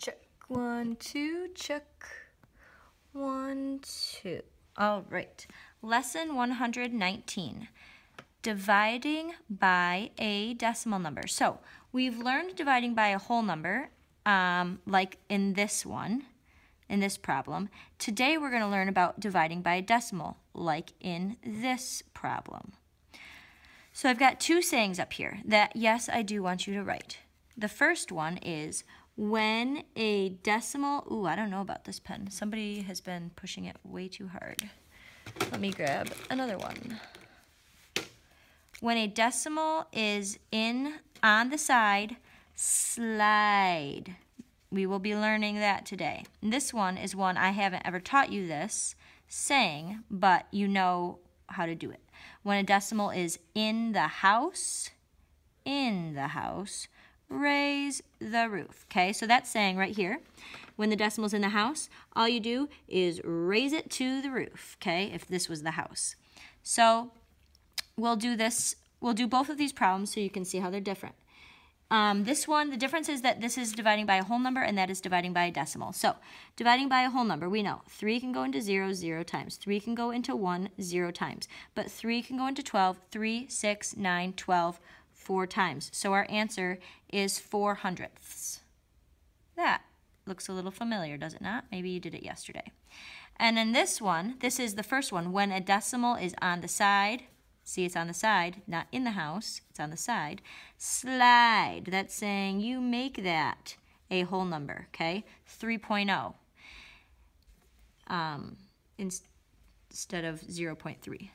Check. 1, 2, check. 1, 2. All right. Lesson 119. Dividing by a decimal number. So we've learned dividing by a whole number, like in this one, in this problem. Today we're going to learn about dividing by a decimal, like in this problem. So I've got two sayings up here that, yes, I do want you to write. The first one is, when a decimal, ooh, I don't know about this pen. Somebody has been pushing it way too hard. Let me grab another one. When a decimal is on the side, slide. We will be learning that today. And this one is one I haven't ever taught you this saying, but you know how to do it. When a decimal is in the house, raise the roof. Okay, so that's saying right here, when the decimal's in the house, all you do is raise it to the roof, okay, if this was the house. So we'll do both of these problems so you can see how they're different. This one, the difference is that this is dividing by a whole number and that is dividing by a decimal. So dividing by a whole number, we know 3 can go into 0, 0 times. 3 can go into 1, 0 times. But 3 can go into 12, 3, 6, 9, 12, 4 times. So our answer is 4/100ths. That looks a little familiar, does it not? Maybe you did it yesterday. And in this one, this is the first one. When a decimal is on the side, see, it's on the side, not in the house, it's on the side. Slide, that's saying you make that a whole number, okay? 3.0 instead of 0.3.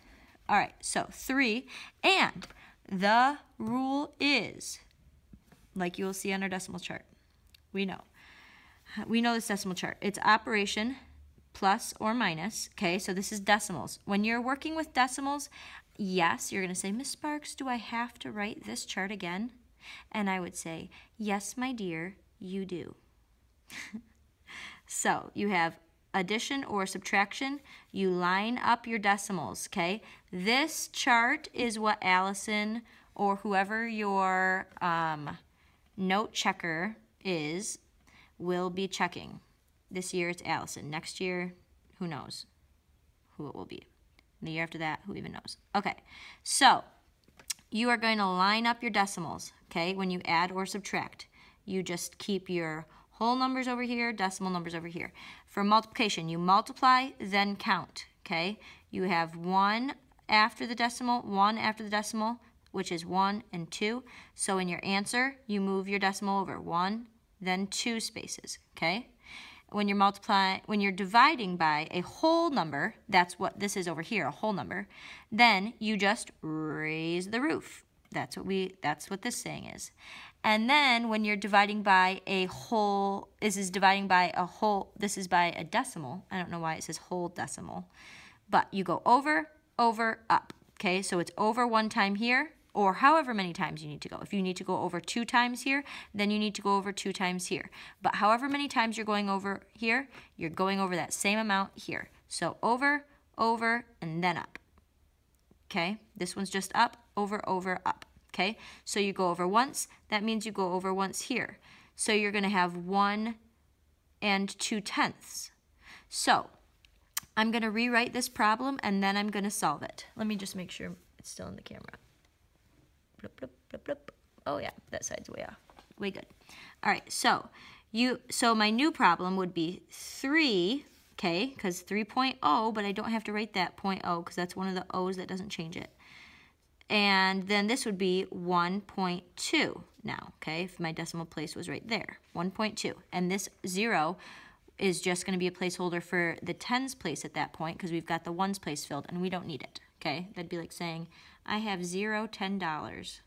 All right, so 3, and the rule is, like you will see on our decimal chart, we know this decimal chart. It's operation plus or minus, okay? So this is decimals. When you're working with decimals, yes, you're going to say, Miss Sparks, do I have to write this chart again? And I would say, yes, my dear, you do. So you have addition or subtraction. You line up your decimals, okay? This chart is what Allison or whoever your note checker is will be checking. This year it's Allison. Next year, who knows who it will be. And the year after that, who even knows? Okay, so you are going to line up your decimals, okay? When you add or subtract, you just keep your whole numbers over here, decimal numbers over here. For multiplication, you multiply, then count, okay? You have 1 after the decimal, 1 after the decimal, which is 1 and 2. So in your answer, you move your decimal over 1, then 2 spaces, okay? When you're dividing by a whole number, that's what this is over here, a whole number, then you just raise the roof. That's what this saying is. And then when you're dividing by a whole, this is by a decimal. I don't know why it says whole decimal. But you go over, over, up. Okay, so it's over 1 time here, or however many times you need to go. If you need to go over 2 times here, then you need to go over 2 times here. But however many times you're going over here, you're going over that same amount here. So over, over, and then up. Okay, this one's just up, over, over, up. Okay, so you go over once, that means you go over once here. So you're going to have 1 2/10. So I'm going to rewrite this problem and then I'm going to solve it. Let me just make sure it's still in the camera. Blip, blip, blip, blip. Oh yeah, that side's way off. Way good. All right, so my new problem would be 3, okay, because 3.0, but I don't have to write that 0.0 because that's one of the O's that doesn't change it. And then this would be 1.2 now, okay, if my decimal place was right there, 1.2. And this 0 is just going to be a placeholder for the tens place at that point because we've got the ones place filled and we don't need it, okay? That'd be like saying, I have $10.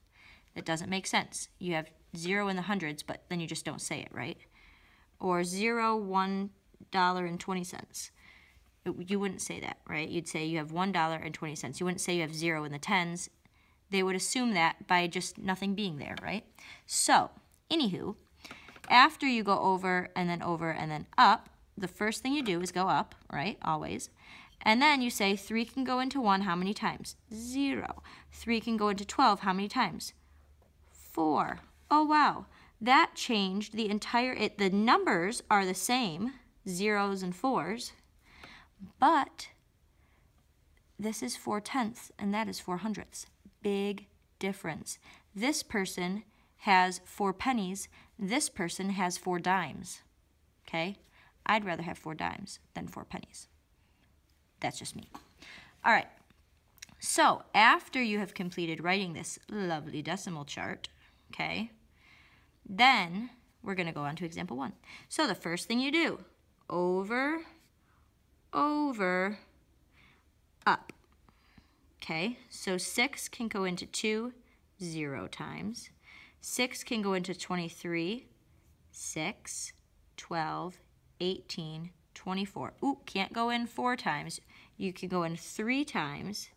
That doesn't make sense. You have 0 in the hundreds, but then you just don't say it, right? Or $1.20. You wouldn't say that, right? You'd say you have $1.20. You wouldn't say you have 0 in the tens. They would assume that by just nothing being there, right? So, anywho, after you go over and then up, the first thing you do is go up, right? Always. And then you say 3 can go into 1 how many times? 0. 3 can go into 12 how many times? 4. Oh, wow. that changed the entire, the numbers are the same, zeros and fours, but this is 4/10 and that is 4/100. Big difference. This person has 4 pennies. This person has 4 dimes. Okay? I'd rather have 4 dimes than 4 pennies. That's just me. All right. So after you have completed writing this lovely decimal chart, okay, then we're going to go on to example 1. So the first thing you do, over, up. Okay, so 6 can go into 2 0 times. 6 can go into 23, 6, 12, 18, 24. Ooh, can't go in 4 times. You can go in 3 times,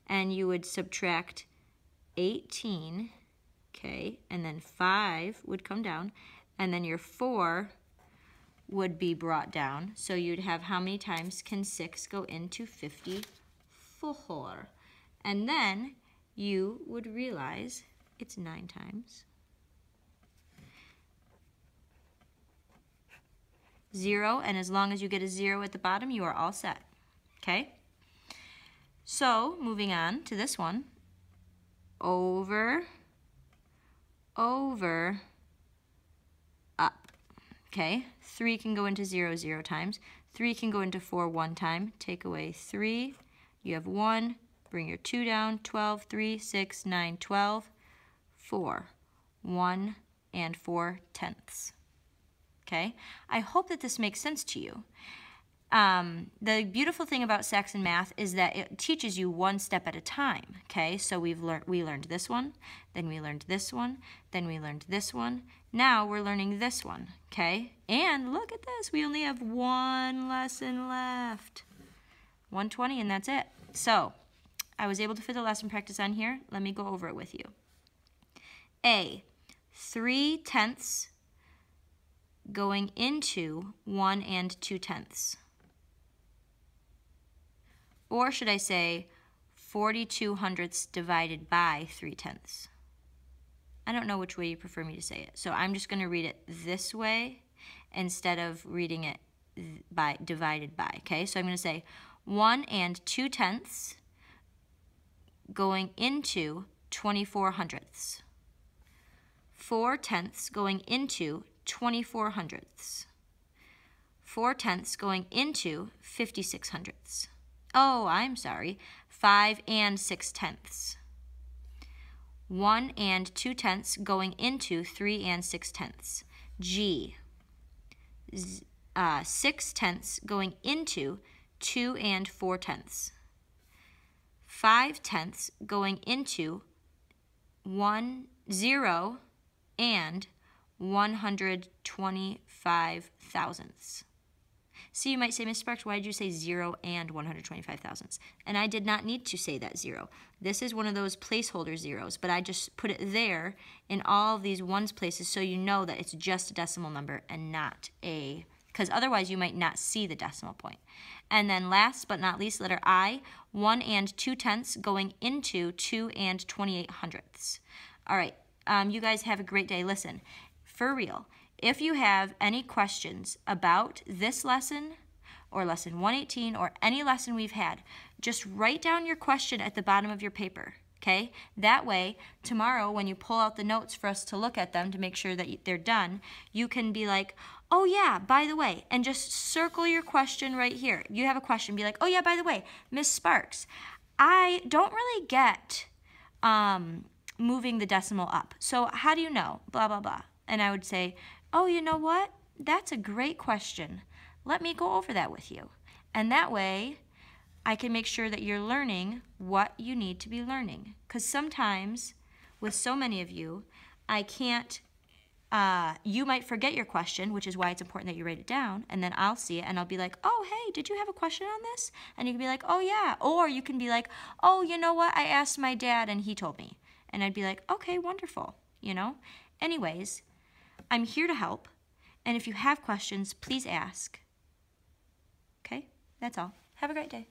and you would subtract 18, okay, and then 5 would come down, and then your 4 would be brought down. So you'd have how many times can 6 go into 54? And then you would realize it's 9 times. 0, and as long as you get a 0 at the bottom, you are all set. Okay? So, moving on to this one. Over, up. Okay? 3 can go into 0 0 times. 3 can go into 4 1 time. Take away 3. You have 1. Bring your 2 down. 12, 3, 6, 9, 12. 4. 1 and 4/10. Okay? I hope that this makes sense to you. The beautiful thing about Saxon math is that it teaches you one step at a time. Okay? So we learned this one, then we learned this one, then we learned this one. Now we're learning this one. Okay? And look at this. We only have one lesson left. 120, and that's it. So I was able to fit the lesson practice on here. Let me go over it with you. A, 3/10 going into 1 and 2/10. Or should I say 42/100 divided by 3/10? I don't know which way you prefer me to say it. So I'm just going to read it this way instead of reading it by divided by. Okay, so I'm going to say 1 and 2/10 going into 24/100. 4/10 going into 24/100. 4/10 going into 56/100. Oh, I'm sorry. 5 and 6/10. 1 and 2/10 going into 3 and 6/10. G. 6/10 going into 2 and 4/10. 5/10 going into 0 and 125 thousandths. So you might say, Ms. Sparks, why did you say 0 and 125 thousandths? And I did not need to say that 0. This is one of those placeholder zeros, but I just put it there in all of these ones places so you know that it's just a decimal number and not a, because otherwise you might not see the decimal point. And then last but not least, letter I, 1 and 2/10 going into 2 and 28/100. All right, you guys have a great day. Listen, for real, if you have any questions about this lesson or lesson 118 or any lesson we've had, just write down your question at the bottom of your paper, okay? That way, tomorrow when you pull out the notes for us to look at them to make sure that they're done, you can be like, oh yeah, by the way, and just circle your question right here. You have a question, be like, oh yeah, by the way, Miss Sparks, I don't really get moving the decimal up. So how do you know? Blah, blah, blah. And I would say, oh, you know what? That's a great question. Let me go over that with you. And that way, I can make sure that you're learning what you need to be learning. Because sometimes, with so many of you, I can't, you might forget your question, which is why it's important that you write it down, and then I'll see it, and I'll be like, oh, hey, did you have a question on this? And you can be like, oh, yeah. Or you can be like, oh, you know what? I asked my dad, and he told me. And I'd be like, okay, wonderful, you know? Anyways, I'm here to help, and if you have questions, please ask. Okay? That's all. Have a great day.